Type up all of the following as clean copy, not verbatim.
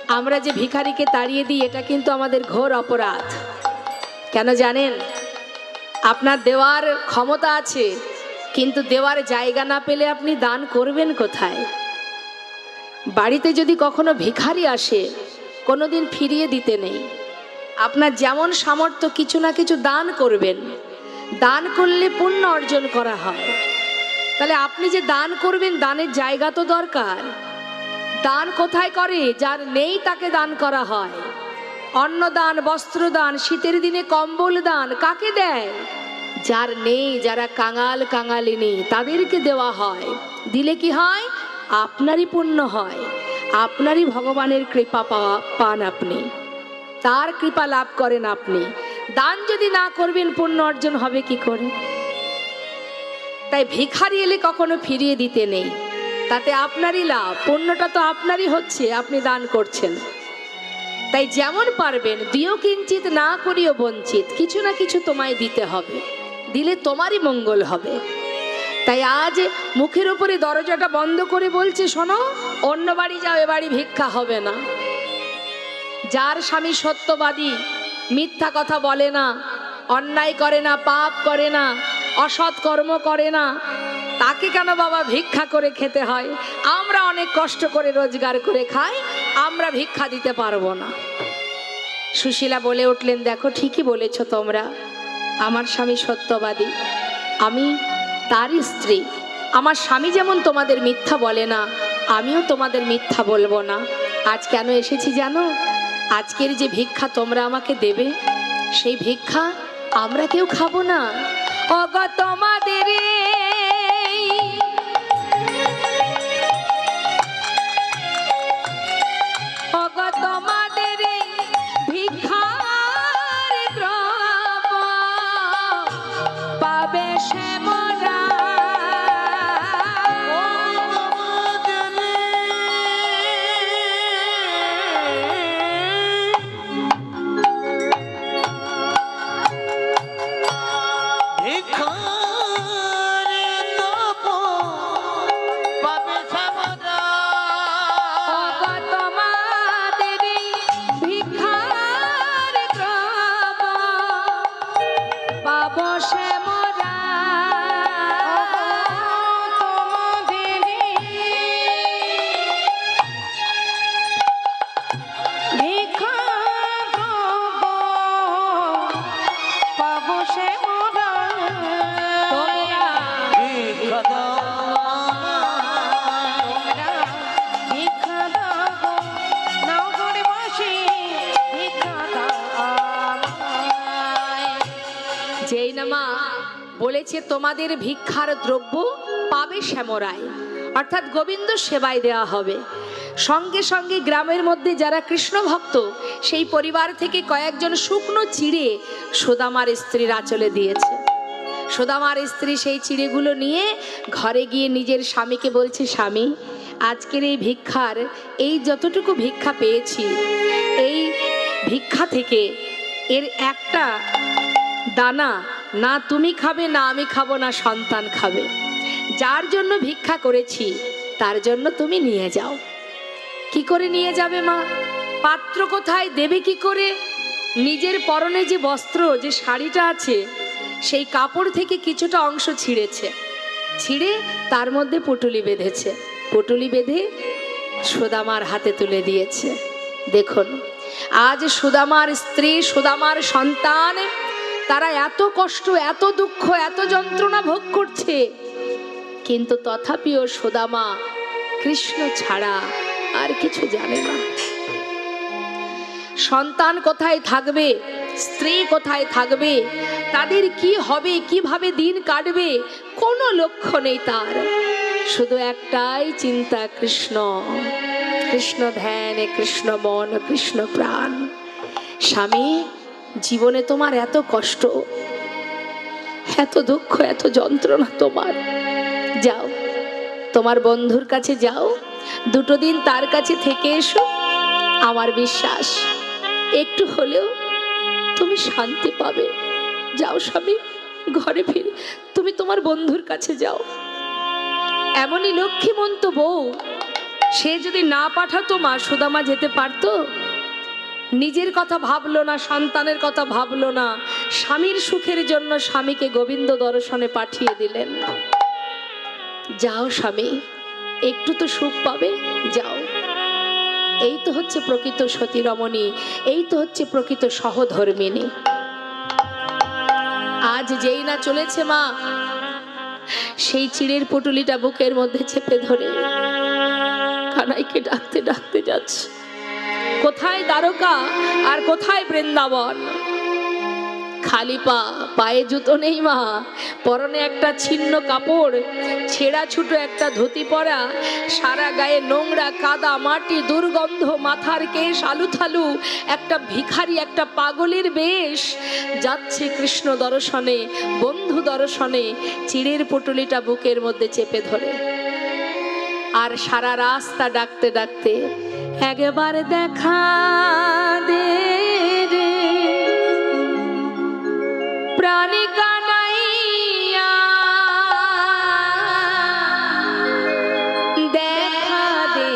আমরা যে ভিখারিকে তাড়িয়ে দিই এটা কিন্তু আমাদের ঘোর অপরাধ। কেন জানেন? আপনার দেওয়ার ক্ষমতা আছে, কিন্তু দেওয়ার জায়গা না পেলে আপনি দান করবেন কোথায়? বাড়িতে যদি কখনো ভিখারি আসে, কোনোদিন ফিরিয়ে দিতে নেই। আপনার যেমন সামর্থ্য কিছু না কিছু দান করবেন। দান করলে পুণ্য অর্জন করা হয়। তাহলে আপনি যে দান করবেন, দানের জায়গা তো দরকার। দান কোথায় করে? যার নেই তাকে দান করা হয়। অন্নদান, বস্ত্রদান, শীতের দিনে কম্বল দান কাকে দেয়? যার নেই, যারা কাঙাল কাঙালিনী, তাদেরকে দেওয়া হয়। দিলে কি হয়? আপনারই পুণ্য হয়, আপনারই ভগবানের কৃপা পান আপনি, তার কৃপা লাভ করেন আপনি। দান যদি না করবেন পুণ্য অর্জন হবে কি করে? তাই ভিখারি এলে কখনো ফিরিয়ে দিতে নেই, তাতে আপনারই লাভ, পুণ্যটা তো আপনারই হচ্ছে, আপনি দান করছেন। তাই যেমন পারবেন দিও কিঞ্চিত না করিও বঞ্চিত, কিছু না কিছু তোমায় দিতে হবে, দিলে তোমারই মঙ্গল হবে। তাই আজ মুখের উপরে দরজাটা বন্ধ করে বলছে, শোনো, অন্য বাড়ি যাও, এ বাড়ি ভিক্ষা হবে না। যার স্বামী সত্যবাদী, মিথ্যা কথা বলে না, অন্যায় করে না, পাপ করে না, অসৎ কর্ম করে না, তাকে কেন বাবা ভিক্ষা করে খেতে হয়? আমরা অনেক কষ্ট করে রোজগার করে খাই, আমরা ভিক্ষা দিতে পারবো না। সুশীলা বলে উঠলেন, দেখো ঠিকই বলেছ তোমরা, আমার স্বামী সত্যবাদী, আমি তারই স্ত্রী। আমার স্বামী যেমন তোমাদের মিথ্যা বলে না, আমিও তোমাদের মিথ্যা বলবো না। আজ কেন এসেছি জানো? আজকের যে ভিক্ষা তোমরা আমাকে দেবে, সেই ভিক্ষা আমরা কেউ খাবো না। অগ তোমাদের অগ তোমাদের ভিক্ষার দ্রব্য পাবে শ্যামরা। যেই না মা বলেছে তোমাদের ভিক্ষার দ্রব্য পাবে শ্যামরায়, অর্থাৎ গোবিন্দ সেবায় দেওয়া হবে। সঙ্গে সঙ্গে গ্রামের মধ্যে যারা কৃষ্ণ ভক্ত, সেই পরিবার থেকে কয়েকজন শুকনো চিড়ে সুদামার স্ত্রীর আঁচলে দিয়েছে। সুদামার স্ত্রী সেই চিড়েগুলো নিয়ে ঘরে গিয়ে নিজের স্বামীকে বলছে, স্বামী, আজকের এই ভিক্ষার, এই যতটুকু ভিক্ষা পেয়েছি, এই ভিক্ষা থেকে এর একটা দানা না তুমি খাবে, না আমি খাবো, না সন্তান খাবে। যার জন্য ভিক্ষা করেছি তার জন্য তুমি নিয়ে যাও। কি করে নিয়ে যাবে মা? পাত্র কোথায়, দেবে কি করে? নিজের পরনে যে বস্ত্র, যে শাড়িটা আছে, সেই কাপড় থেকে কিছুটা অংশ ছিঁড়েছে, ছিঁড়ে তার মধ্যে পুটুলি বেঁধেছে, পুটুলি বেঁধে সুদামার হাতে তুলে দিয়েছে। দেখুন, আজ সুদামার স্ত্রী, সুদামার সন্তান, তারা এত কষ্ট, এত দুঃখ, এত যন্ত্রণা ভোগ করছে, কিন্তু তথাপিও সুদামা কৃষ্ণ ছাড়া আর কিছু জানে না। সন্তান কোথায় থাকবে, স্ত্রী কোথায় থাকবে, তাদের কি হবে, কিভাবে দিন কাটবে, কোনো লক্ষ্য নেই তার। শুধু একটাই চিন্তা, কৃষ্ণ, কৃষ্ণ ধ্যান, কৃষ্ণ মন, কৃষ্ণ প্রাণ। স্বামী, জীবনে তোমার এত কষ্ট, এত দুঃখ, এত যন্ত্রণা তোমার, যাও তোমার বন্ধুর কাছে যাও, দুটো দিন তার কাছে থেকে এসো। আমার বিশ্বাস একটু হলেও তুমি শান্তি পাবে। যাও স্বামী, ঘরে ফিরে তুমি তোমার বন্ধুর কাছে যাও। এমনই লক্ষ্মীমন্ত বউ সে যদি না পাঠাতো মা, সুদামা যেতে পারতো? নিজের কথা ভাবলো না, সন্তানের কথা ভাবলো না, স্বামীর সুখের জন্য স্বামীকে গোবিন্দ দর্শনে পাঠিয়ে দিলেন। যাও স্বামী, একটু তো সুখ পাবে, যাও। এই তো হচ্ছে প্রকৃত সতী রমণী, এই তো হচ্ছে প্রকৃত সহধর্মিনী। আজ যেই না চলেছে মা, সেই চিড়ের পুটুলিটা বুকের মধ্যে চেপে ধরে কানাইকে ডাকতে ডাকতে যাচ্ছে। কোথায় দ্বারকা আর কোথায় বৃন্দাবন? খালি পা, পায়ে জুতো নেই মা, পরনে একটা ছিন্ন কাপড়, ছেঁড়া ছুটো একটা ধুতি পরা, সারা গায়ে নোংরা কাদা মাটি দুর্গন্ধ, মাথার কেশ আলুথালু, একটা ভিখারি, একটা পাগলের বেশ। যাচ্ছে কৃষ্ণ দর্শনে, বন্ধু দর্শনে, চিড়ের পুটুলিটা বুকের মধ্যে চেপে ধরে। আর সারা রাস্তা ডাকতে ডাকতে, একবার দেখা দে রে প্রাণী কানাইয়া, দেখা দে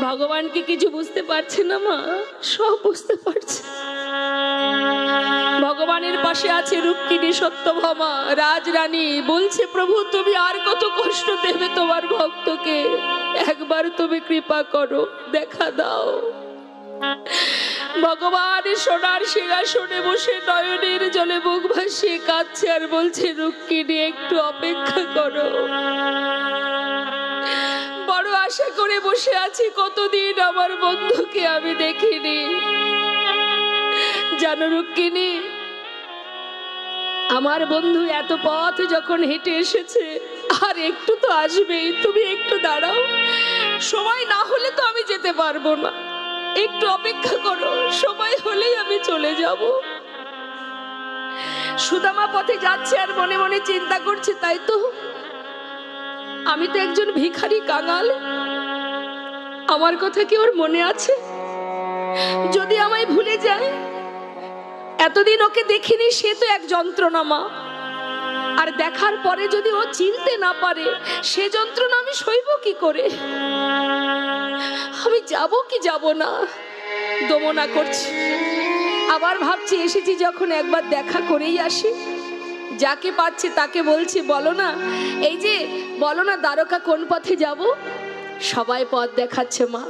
ভগবান কি কিছু বুঝতে পারছে না মা? সব বুঝতে পারছে। ভগবানের পাশে আছে রুক্মিণী সত্যভামা রাজরানী, বলছে প্রভু তুমি আর কত কষ্ট দেবে তোমার ভক্তকে, একবার তুমি কৃপা করো, দেখা দাও। ভগবান সোনার সিংহাসনে বসে নয়নের জলে মুখ ভাসিয়ে কাঁদছে আর বলছে রুক্মিণী একটু অপেক্ষা করো। বড় আশা করে বসে আছি, কতদিন আমার বন্ধুকে আমি দেখিনি। জানো রুক্মিণী, আমার বন্ধু এত পথ যখন হেঁটে এসেছে, আর একটু তো আসবেই, তুমি একটু দাঁড়াও, সময় না হলে তো আমি যেতে পারবো না, একটু অপেক্ষা করো, সময় হলেই আমি চলে যাব। সুদামা পথে যাচ্ছে আর মনে মনে চিন্তা করছে, তাই তো, আমি তো একজন ভিখারি কাঙাল, আমার কথা কি ওর মনে আছে? যদি আমায় ভুলে যায়, এতদিন ওকে দেখিনি, সে তো এক যন্ত্রণা মা, আর দেখার পরে যদি ও চিনতে না পারে, সে যন্ত্রণা আমি সইব কি করে? আমি যাব কি যাব না দমনা করছি। আবার ভাবছি, এসেছি যখন একবার দেখা করেই আসি। যাকে পাচ্ছি তাকে বলছি, বলো না, এই যে বলো না দ্বারকা কোন পথে যাব? সবাই পথ দেখাচ্ছে মা।